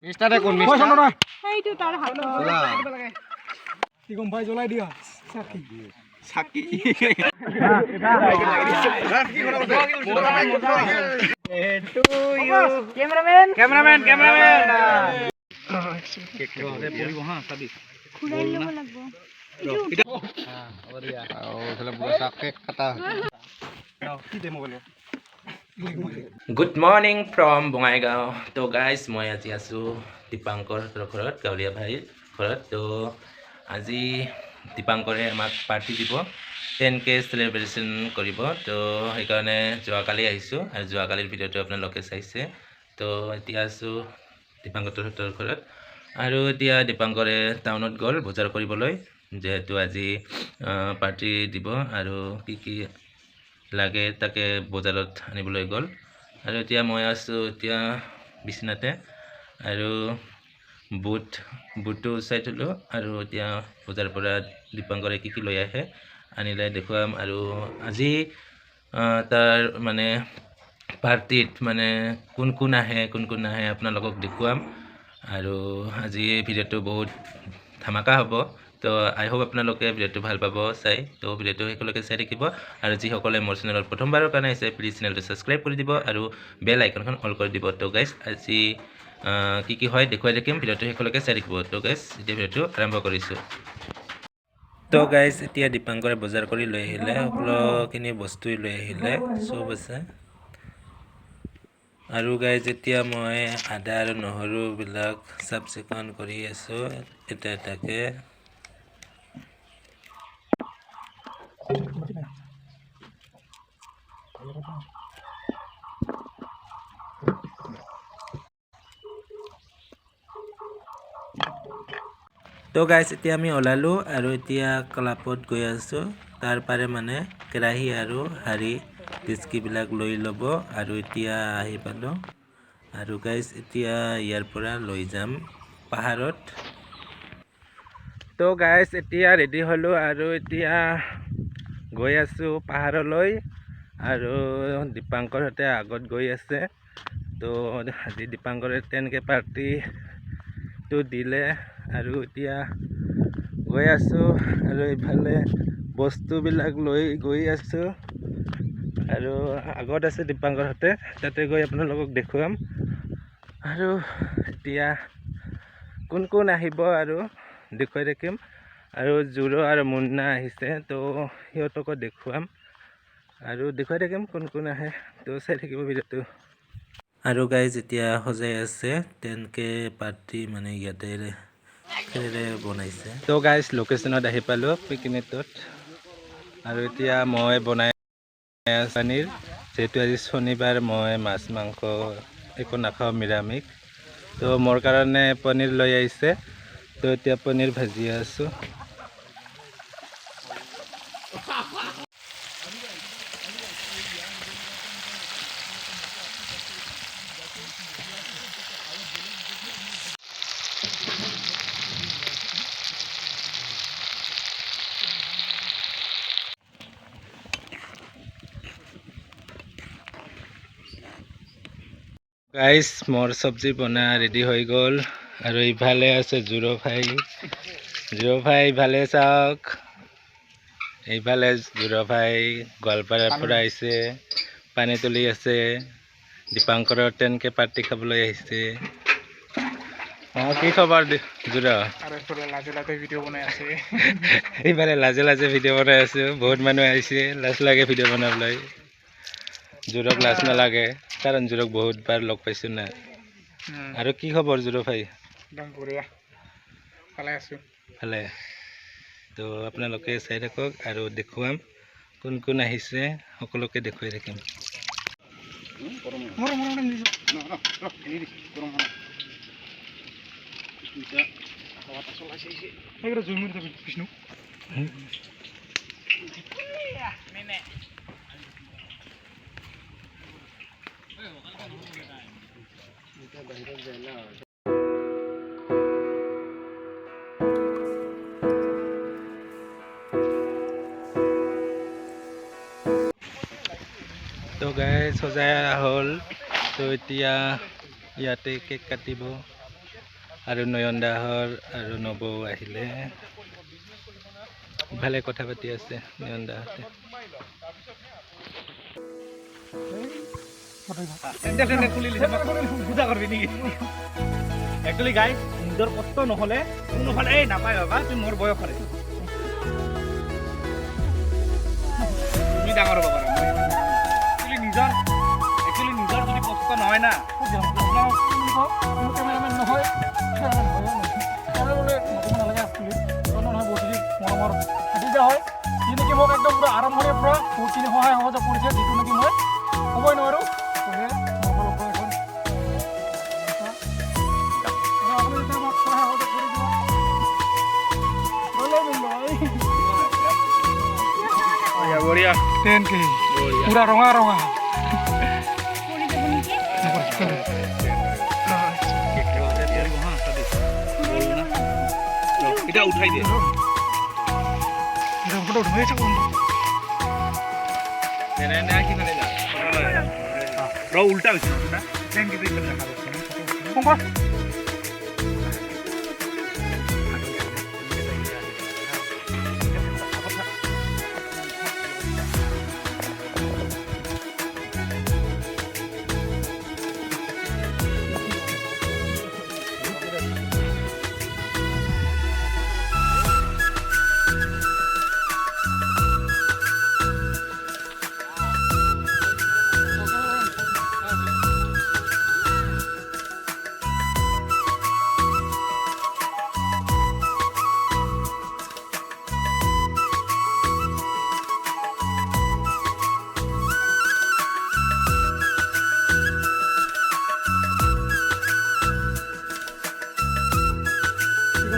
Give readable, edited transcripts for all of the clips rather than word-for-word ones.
মিষ্টাৰে কোন মিষ্টা না এইটো তাৰ হাতত কি গম পাই জ্বলাই দিয়া সাকি সাকি ক্যামেরাম্যান কেক পড়িব হ্যাঁ চাবি খুলাই লব লাগব Good morning from Bongaigaon. So guys, মই আজি আছো দীপাংকৰ ঘৰত গাঁৱলীয়া ভাইৰ ঘৰত। তো আজি দীপাংকৰে আমাক পাৰ্টি দিব 10K সেলিব্ৰেশন কৰিব। তো সেইকাৰণে যোৱাকালি আহিছোঁ আৰু যোৱাকালিৰ ভিডিঅ'টো আপোনালোকে চাইছে। তো এতিয়া আছো দীপাংকৰ ঘৰত আৰু এতিয়া দীপাংকৰে টাউনত গ'ল বজাৰ কৰিবলৈ, যেহেতু আজি পাৰ্টি দিব আৰু কি লাগে তাকে বজাৰত আনিবলৈ গ'ল। আৰু এতিয়া মই আছো এতিয়া বিছনাতে আৰু বুটটো চাই থলো আৰু এতিয়া বজাৰৰ পৰা দীপাংকৰে কি লৈ আহে আনিলে দেখুৱাম। আৰু আজি তাৰ মানে পাৰ্টিত মানে কোন আহে আপোনালোকক দেখুৱাম। আৰু আজি ভিডিঅ'টো বহুত ধামাকা হ'ব। তো আই হোপ আপোনালোকে ভিডিঅ'টো ভাল পাব চাই। তো ভিডিঅ'টো শেষলৈকে চাই থাকিব আৰু যিসকলে মোৰ চেনেলত প্ৰথমবাৰৰ কাৰণে আহিছে প্লিজ চেনেলটো ছাবস্ক্ৰাইব কৰি দিব আৰু বেল আইকনখন অল কৰি দিব। তো গাইজ আজি কি হয় দেখুৱাই থাকিম, ভিডিঅ'টো শেষলৈকে চাই থাকিব। তো গাইজ এতিয়া ভিডিঅ'টো আৰম্ভ কৰিছোঁ। তো গাইজ এতিয়া দীপাংকৰে বজাৰ কৰি লৈ আহিলে, সকলোখিনি বস্তুৱে লৈ আহিলে, চব আছে। আৰু গাইজ এতিয়া মই আদা আৰু নহৰুবিলাক চাফ চিকুণ কৰি আছোঁ এটাকে। তো গাইজ এতিয়া আমি ওলালোঁ আৰু এতিয়া ক্লাবত গৈ আছোঁ। তাৰ পাৰে মানে কেৰাহী আৰু হাৰি ডিস্কিবিলাক লৈ ল'ব। আৰু এতিয়া আহি পালোঁ আৰু গাইজ এতিয়া ইয়াৰ পৰা লৈ যাম পাহাৰত। তো গাইজ এতিয়া ৰেডি হ'লোঁ আৰু এতিয়া গৈ আছোঁ পাহাৰলৈ আৰু দীপাংকৰহঁতে আগত গৈ আছে। তো আজি দীপাংকৰে 10K পাৰ্টিটো দিলে আৰু এতিয়া গৈ আছোঁ আৰু ইফালে বস্তুবিলাক লৈ গৈ আছোঁ আৰু আগত আছে দীপাংকৰহঁতে, তাতে গৈ আপোনালোকক দেখুৱাম। আৰু এতিয়া কোন আহিব আৰু দেখুৱাই থাকিম। আৰু জুৰো আৰু মুন্না আহিছে, তো সিহঁতকো দেখুৱাম আৰু দেখুৱাই থাকিম কোন আহে। তো চাই থাকিব ভিডিঅ'টো। আৰু গাইজ এতিয়া সজাই আছে 10K পাৰ্টি মানে ইয়াতে বনাইছে। তো গাইজ লোকেশ্যনত আহি পালোঁ পিকনিকত আৰু এতিয়া মই বনাই পনীৰ, যিহেতু আজি শনিবাৰ মই মাছ মাংস একো নাখাওঁ, নিৰামিষ। তো মোৰ কাৰণে পনীৰ লৈ আহিছে, তো এতিয়া পনীৰ ভাজি আছোঁ। গাইজ মোৰ চব্জি বনা ৰেডি হৈ গ'ল আৰু ইফালে আছে জুৰো ভাই ইফালে চাওক, এইফালে জুৰো ভাই গোৱালপাৰাৰ পৰা আহিছে, পানী তুলি আছে। দীপাংকৰৰ 10K পাৰ্টি খাবলৈ আহিছে। কি খবৰ জুৰো? এইফালে লাজে ভিডিঅ' বনাই আছোঁ, বহুত মানুহ আহিছে, লাজ লাগে ভিডিঅ' বনাবলৈ। জুৰক লাজ নালাগে কাৰণ জুৰক বহুতবাৰ লগ পাইছোঁ না। আৰু কি খবৰ জুৰো ভাই? একদম বঢ়িয়া, ভালে আছোঁ। ভালে। তো আপোনালোকে চাই থাকক আৰু দেখুৱাম কোন আহিছে, সকলোকে দেখুৱাই থাকিম। বিষ্ণু তো গাইজ সজাই হ'ল, তো এতিয়া ইয়াতে কেক কাটিব আৰু নয়ন দাহৰ আৰু নবৌ আহিলে ভালে কথা পাতি আছে নয়ন দাহঁতে। একচুৱেলি গাই নিজৰ কষ্ট নহ'লে কোনোফালে এই নাপায় বাবা তুমি মোৰ বয়সৰে তুমি ডাঙৰ হ'ব পাৰা একচুৱেলি নিজৰ যদি কষ্ট নহয় না কেমেৰামেন নহয় বোলে নক'ব নালাগে একচুৱেলি নহয় বহুতখিনি মৰমৰ ভাতিজা হয় যি নেকি মোক একদম পুৰা আৰম্ভণিৰ পৰা বহুতখিনি সহায় সহযোগ কৰিছে যিটো নেকি মই ক'বই নোৱাৰোঁ বঢ়িয়া 10K পুৰা ৰঙা ৰঙা পৰি যাব নেকি? এটা উঠাই দিয়ে ফটো উঠাই আছে কোন উল্টা হৈছে না শংকৰ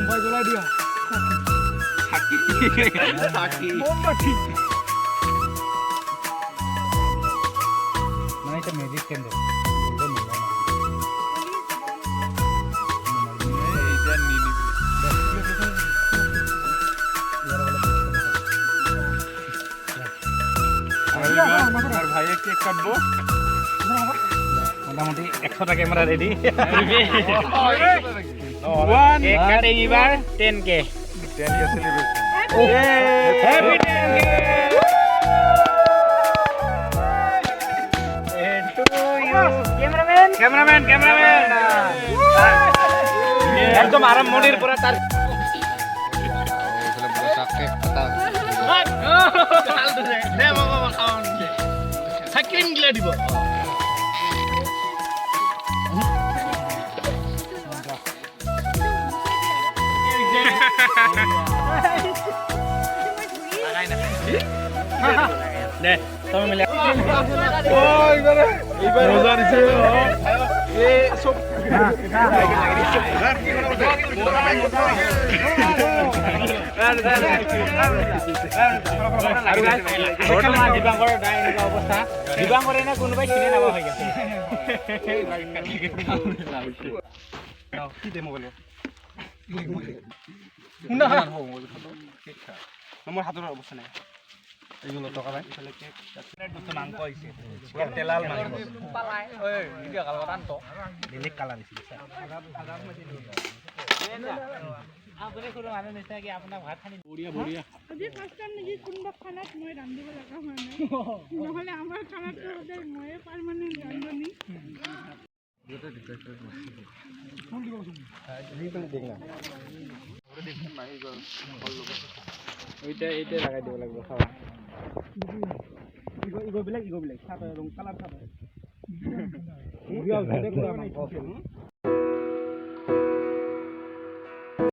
ভাই জ্বলাই দিয়া মানে এটা মেজিক ক্যান্ডেল আর ভাইয়ে কেক কাটবো মোটামুটি 100টা ক্যামেরা রেডি কেক কাটে এবার 10K celebration happy 10K cameraman একদম আরম্ভণির পরে তার দিব দে তুমি মিলে এইবারে মজা দিছে এ সব অৱস্থা দিবাংগৰে না কোনোবাই চিনি নাপা হৈ গৈছে কি দে মোবাইল মোৰ হাতৰ অৱস্থা নাই এইগুলো টকা নাই মাংস আহিছে তেলাল মাংস বেলেগ কালাৰ দিছিল আজি ফাৰ্ষ্ট টাইম নেকি কোনোবা খানাত মই ৰান্ধিব লগা হোৱা নাই নহ'লে আমাৰ খানাটো সদায় ময়ে পাৰ্মানেণ্ট ৰান্ধনি এইটা লাগাই দিব লাগিব খাওয়া ইগো বিলাক চাপ ৰং কালাৰ চাপ